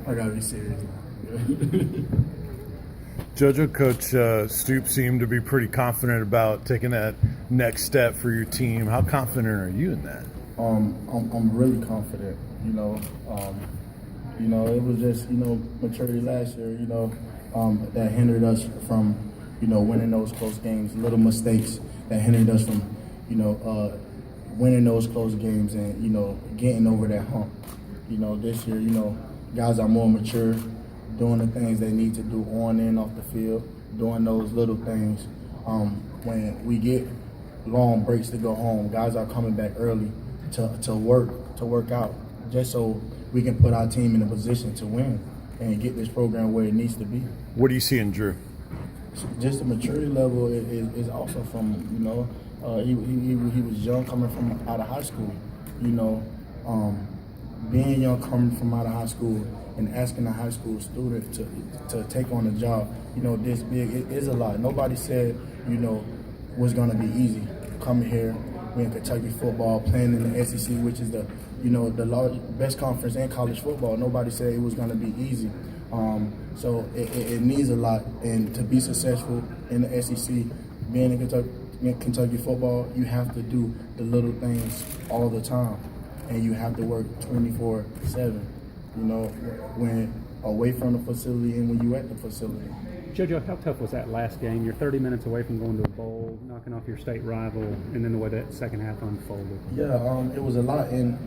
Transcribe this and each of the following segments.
I gotta be serious. Jojo, Coach Stoops seemed to be pretty confident about taking that next step for your team. How confident are you in that? I'm really confident. It was just maturity last year. That hindered us from winning those close games. Little mistakes that hindered us from winning those close games and getting over that hump. This year guys are more mature, doing the things they need to do on and off the field, doing those little things. When we get long breaks to go home, guys are coming back early to work out, just so we can put our team in a position to win and get this program where it needs to be. What do you see in Drew? Just the maturity level is also from he was young coming from out of high school. Being young coming from out of high school and asking a high school student to take on a job this big, it is a lot. Nobody said was going to be easy coming here. We're in Kentucky football, playing in the SEC, which is the best conference in college football. Nobody said it was going to be easy. So it needs a lot, and to be successful in the SEC, being in Kentucky football, you have to do the little things all the time, and you have to work 24/7. When away from the facility and when you at the facility. Jojo, how tough was that last game? You're 30 minutes away from going to a bowl, knocking off your state rival, and then the way that second half unfolded. Yeah, it was a lot, and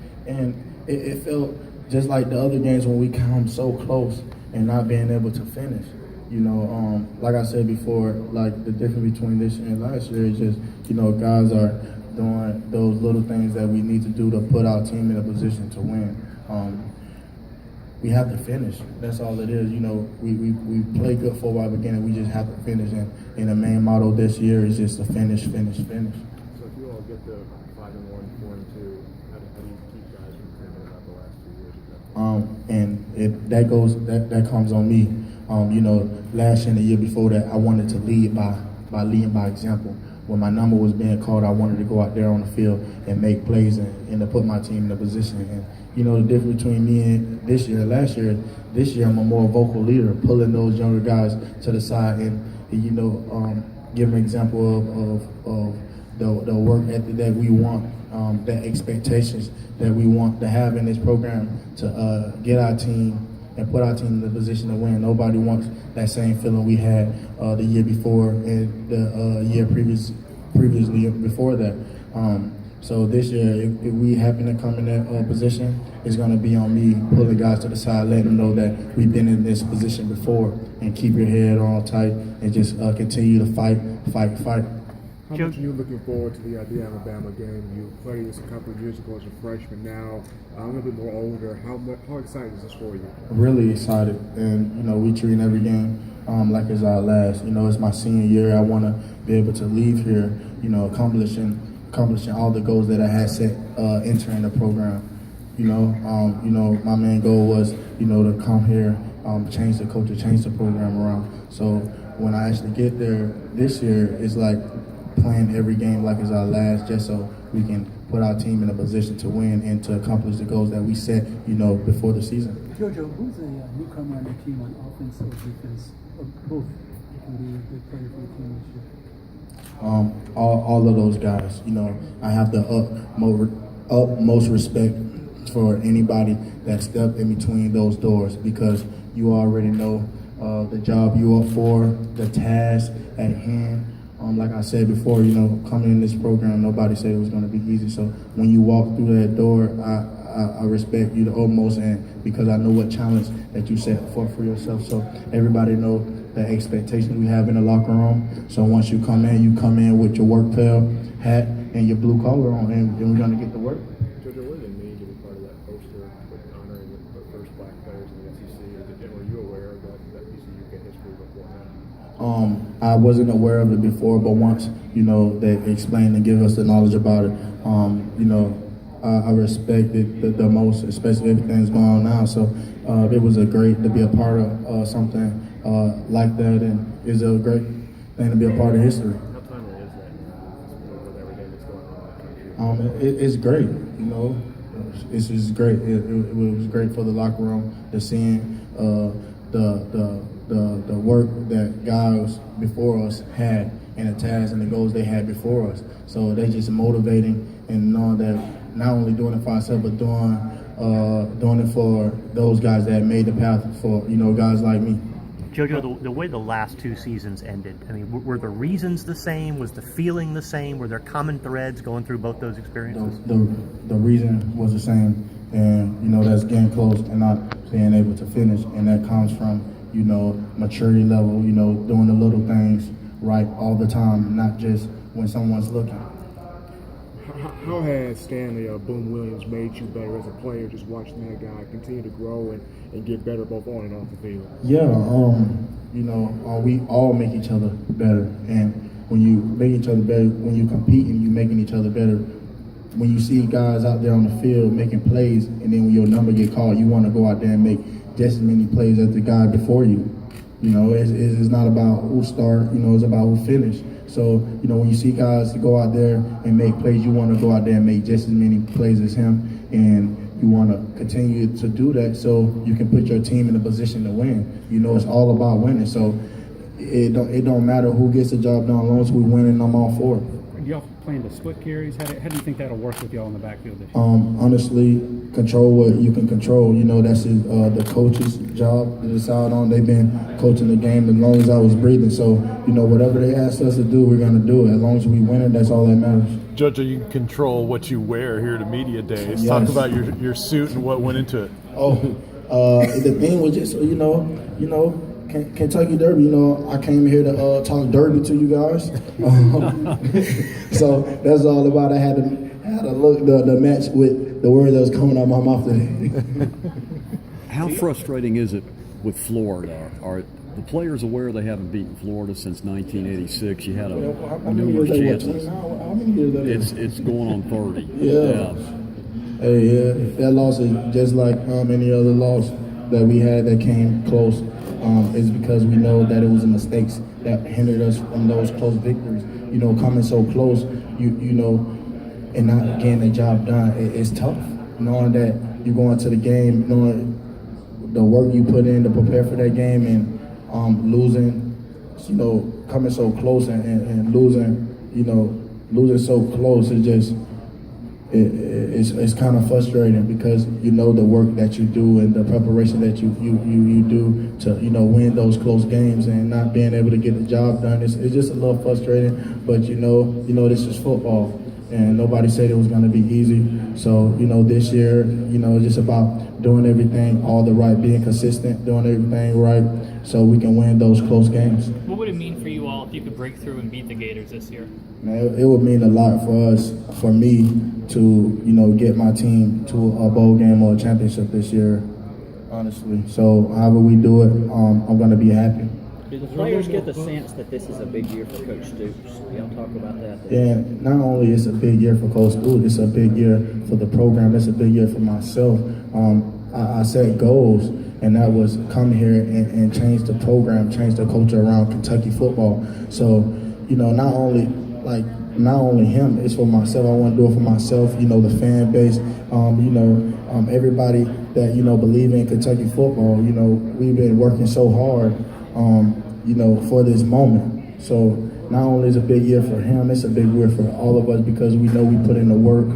it felt just like the other games when we come so close and not being able to finish. Like I said before, like the difference between this year and last year is just guys are doing those little things that we need to do to put our team in a position to win. We have to finish. That's all it is. We play good football at the beginning. We just have to finish. And the main motto this year is just to finish. So if you all get to 5-1, 4-2, how do you keep guys from thinking about the last 2 years? And that comes on me. Last year and the year before that, I wanted to lead by leading by example. When my number was being called, I wanted to go out there on the field and make plays and to put my team in a position. And the difference between me and this year, I'm a more vocal leader, pulling those younger guys to the side and give an example of the work ethic that we want, the expectations that we want to have in this program to get our team and put our team in the position to win. Nobody wants that same feeling we had the year before and the year previously before that. So this year, if we happen to come in that position, it's going to be on me pulling guys to the side, letting them know that we've been in this position before, and keep your head on tight and just continue to fight. How much are you looking forward to the Alabama game? You played this a couple of years ago as a freshman. Now a little bit more older. How excited is this for you? Really excited, and we treat every game like it's our last. It's my senior year. I want to be able to leave here, accomplishing all the goals that I had set entering the program. My main goal was to come here, change the culture, change the program around. So when I actually get there this year, it's like playing every game like it's our last, just so we can put our team in a position to win and to accomplish the goals that we set, before the season. Jojo, who's a newcomer on your team on offense or defense, or both? You can be a good player for the team this year. All of those guys. I have the utmost respect for anybody that stepped in between those doors, because you already know the job you are for, the task at hand. Like I said before, coming in this program, nobody said it was going to be easy. So when you walk through that door, I respect you the utmost, and because I know what challenge that you set forth for yourself. So everybody know the expectations we have in the locker room. So once you come in with your work pail, hat, and your blue collar on, and we're going to get to work. Jojo, what did it mean to be part of that poster with honoring the first black players in the SEC? Were you aware of that piece of UK history beforehand? I wasn't aware of it before, but once they explained and give us the knowledge about it, I respect it the most, especially everything's going on now. So it was a great to be a part of something like that, and it's a great thing to be a part of history. How timely is that with everything that's going on in the country? It's great, it's just great. It was great for the locker room to seeing the work that guys before us had and the tasks and the goals they had before us. So they just motivating and knowing that not only doing it for ourselves, but doing it for those guys that made the path for, guys like me. Jojo, the way the last two seasons ended, I mean, were the reasons the same? Was the feeling the same? Were there common threads going through both those experiences? The reason was the same, and that's getting close and not being able to finish, and that comes from maturity level, doing the little things right all the time, not just when someone's looking. How has Stanley Boom Williams made you better as a player, just watching that guy continue to grow and get better both on and off the field? Yeah, we all make each other better, and when you make each other better, when you compete and you making each other better, when you see guys out there on the field making plays, and then when your number get called, you want to go out there and make just as many plays as the guy before you. It's not about who start, it's about who finish. So, when you see guys go out there and make plays, you want to go out there and make just as many plays as him, and you want to continue to do that so you can put your team in a position to win. It's all about winning. So it don't matter who gets the job done, as long as we winning, I'm all for it. Do y'all plan to split carries? How do you think that'll work with y'all in the backfield this year? Honestly, control what you can control. That's the coach's job to decide on. They've been coaching the game as long as I was breathing. So, whatever they ask us to do, we're going to do it. As long as we win it, that's all that matters. Jojo, you can control what you wear here to media days. Yes. Talk about your suit and what went into it. The thing was just, Kentucky Derby, I came here to talk derby to you guys. So that's all about. I had to look the match with the word that was coming out of my mouth today. How frustrating is it with Florida? Are the players aware they haven't beaten Florida since 1986? You had numerous chances. How many years that is? It's going on 30. Yeah. Hey, yeah, that loss is just like any other loss that we had that came close. Is because we know that it was the mistakes that hindered us from those close victories. Coming so close, and not getting the job done, it's tough. Knowing that you're going to the game, knowing the work you put in to prepare for that game, and losing, coming so close and losing so close, it's kind of frustrating because the work that you do and the preparation that you do to win those close games and not being able to get the job done. It's just a little frustrating, but this is football and nobody said it was going to be easy. So this year it's just about doing everything all the right, being consistent, doing everything right so we can win those close games. What would it mean for you all if you could break through and beat the Gators this year? Man, it would mean a lot for us, for me, to get my team to a bowl game or a championship this year, honestly. So however we do it, I'm going to be happy. Do the players get the sense that this is a big year for Coach Stoops? Y'all talk about that. Yeah, not only it's a big year for Coach Stoops, it's a big year for the program. It's a big year for myself. I set goals, and that was come here and change the program, change the culture around Kentucky football. So, not only him, it's for myself. I want to do it for myself, the fan base, everybody that, believe in Kentucky football. We've been working so hard, for this moment. So not only is it a big year for him, it's a big year for all of us because we know we put in the work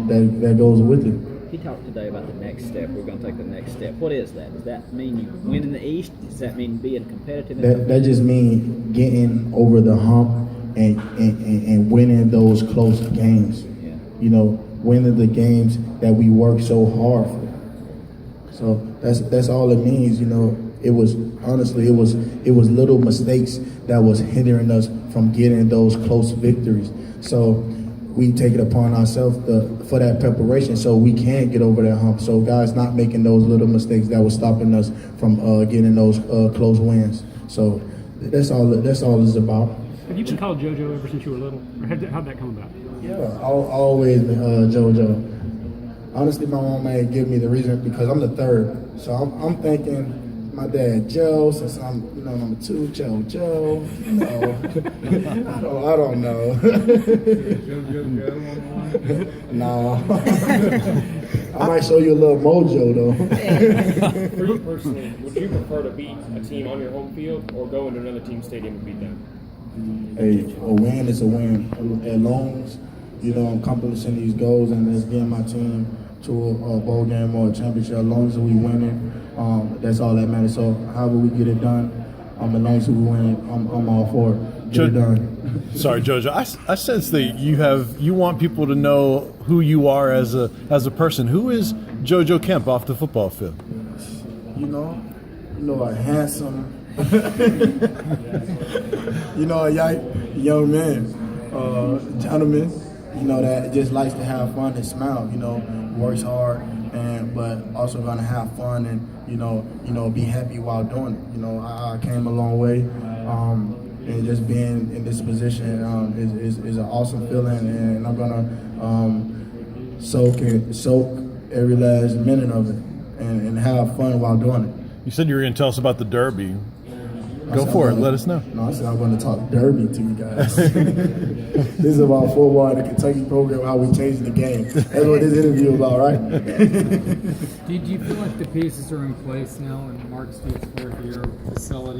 that goes with it. He talked today about the next step. We're going to take the next step. What is that? Does that mean you win in the East? Does that mean being competitive? That just means getting over the hump and winning those close games. Yeah. Winning the games that we work so hard for. So that's all it means. It was honestly it was little mistakes that was hindering us from getting those close victories. So we take it upon ourselves for that preparation so we can get over that hump. So guys not making those little mistakes that was stopping us from getting those close wins. So that's all it's about. Have you been called Jojo ever since you were little? Or how'd that come about? Yeah, always been Jojo. Honestly, my mom may give me the reason because I'm the third. So I'm thinking my dad Joe, since I'm number two, Jojo. I don't know. No. I might show you a little mojo though. For you personally, would you prefer to beat a team on your home field or go into another team's stadium and beat them? Hey, a win is a win. As long as I'm accomplishing these goals and it's getting my team to a bowl game or a championship, as long as we win it, that's all that matters. So however we get it done, as long as we win it, I'm all for it. Get it done. Sorry, Jojo. I sense that you want people to know who you are as a person. Who is Jojo Kemp off the football field? A handsome, a young man, gentleman. That just likes to have fun and smile. Works hard, but also gonna have fun and be happy while doing it. I came a long way. And just being in this position is an awesome feeling, and I'm gonna soak every last minute of it and have fun while doing it. You said you were going to tell us about the Derby. Go for it. Let us know. No, I said I'm going to talk Derby to you guys. This is about football and the Kentucky program, how we changing the game. That's what this interview is about, right? Do you feel like the pieces are in place now in Mark Steve's fourth year facility?